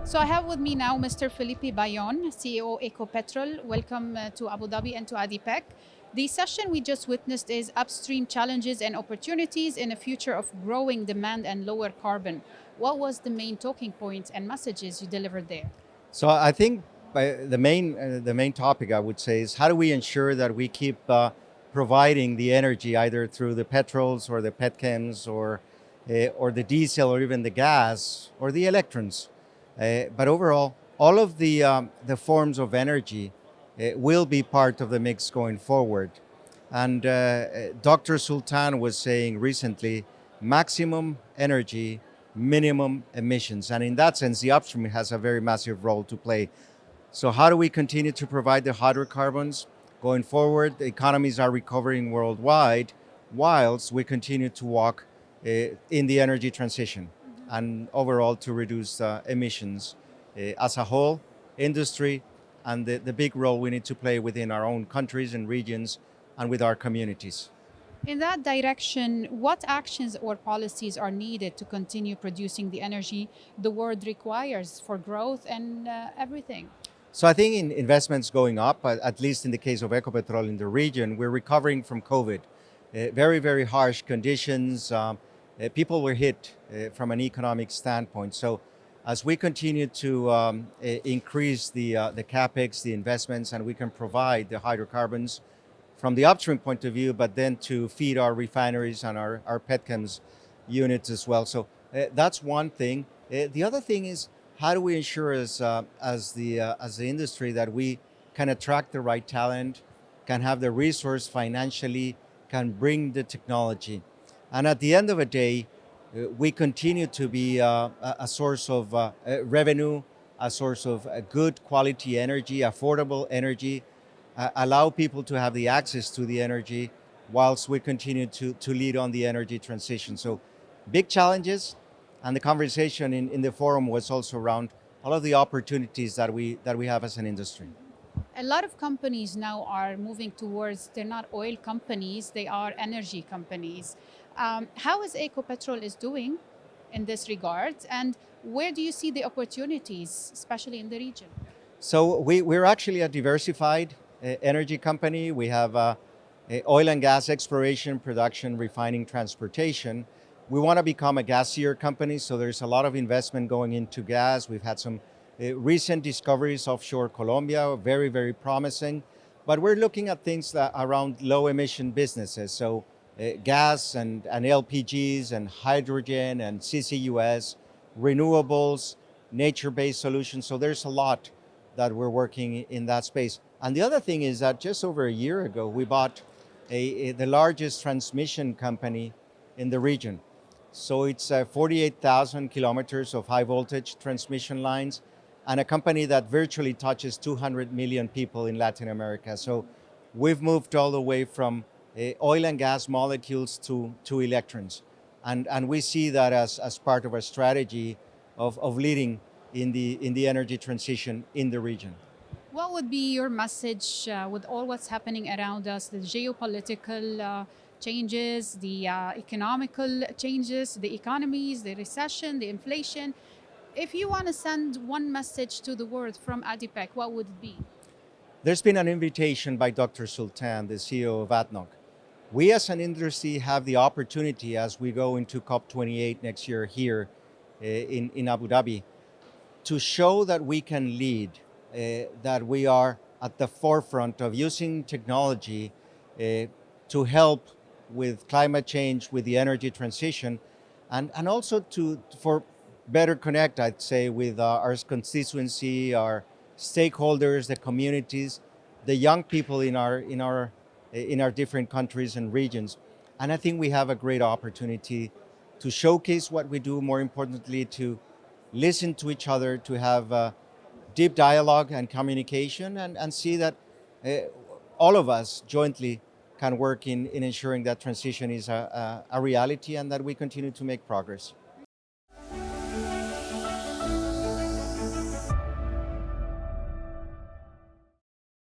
So I have with me now Mr. Felipe Bayón, CEO Ecopetrol. Welcome to Abu Dhabi and to ADIPEC. The session we just witnessed is upstream challenges and opportunities in a future of growing demand and lower carbon. What was the main talking points and messages you delivered there? So I think the main topic I would say is how do we ensure that we keep providing the energy either through the petrols or the petchems or the diesel or even the gas or the electrons. But overall, all of the forms of energy will be part of the mix going forward. And Dr. Sultan was saying recently, maximum energy, minimum emissions. And in that sense, the upstream has a very massive role to play. So how do we continue to provide the hydrocarbons going forward? The economies are recovering worldwide, whilst we continue to walk in the energy transition and overall to reduce emissions as a whole, industry, and the big role we need to play within our own countries and regions and with our communities. In that direction, what actions or policies are needed to continue producing the energy the world requires for growth and everything? So I think in investments going up, at least in the case of Ecopetrol in the region, we're recovering from COVID. Very, very harsh conditions. People were hit from an economic standpoint. So as we continue to increase the capex, the investments, and we can provide the hydrocarbons from the upstream point of view, but then to feed our refineries and our petchems units as well. So that's one thing. The other thing is how do we ensure as the industry that we can attract the right talent, can have the resource financially, can bring the technology. And at the end of the day, we continue to be a source of revenue, a source of good quality energy, affordable energy, allow people to have the access to the energy whilst we continue to lead on the energy transition. So big challenges, and the conversation in the forum was also around all of the opportunities that we have as an industry. A lot of companies now are moving towards, they're not oil companies, they are energy companies. How is Ecopetrol is doing in this regard, and where do you see the opportunities, especially in the region? So we're actually a diversified energy company. We have oil and gas exploration, production, refining, transportation. We want to become a gassier company, so there's a lot of investment going into gas. We've had some recent discoveries offshore Colombia, very, very promising. But we're looking at things that around low emission businesses. So gas and LPGs and hydrogen and CCUS, renewables, nature-based solutions. So there's a lot that we're working in that space. And the other thing is that just over a year ago, we bought the largest transmission company in the region. So it's 48,000 kilometers of high voltage transmission lines and a company that virtually touches 200 million people in Latin America. So we've moved all the way from oil and gas molecules to electrons. And we see that as part of our strategy of leading in the energy transition in the region. What would be your message with all what's happening around us, the geopolitical changes, the economical changes, the economies, the recession, the inflation? If you want to send one message to the world from ADIPEC, what would it be? There's been an invitation by Dr. Sultan, the CEO of ADNOC. We as an industry have the opportunity as we go into COP28 next year here in Abu Dhabi to show that we can lead, that we are at the forefront of using technology to help with climate change, with the energy transition, and also for better connect, I'd say, with our constituency, our stakeholders, the communities, the young people in our different countries and regions. And I think we have a great opportunity to showcase what we do, more importantly, to listen to each other, to have deep dialogue and communication, and see that all of us jointly can work in ensuring that transition is a reality and that we continue to make progress.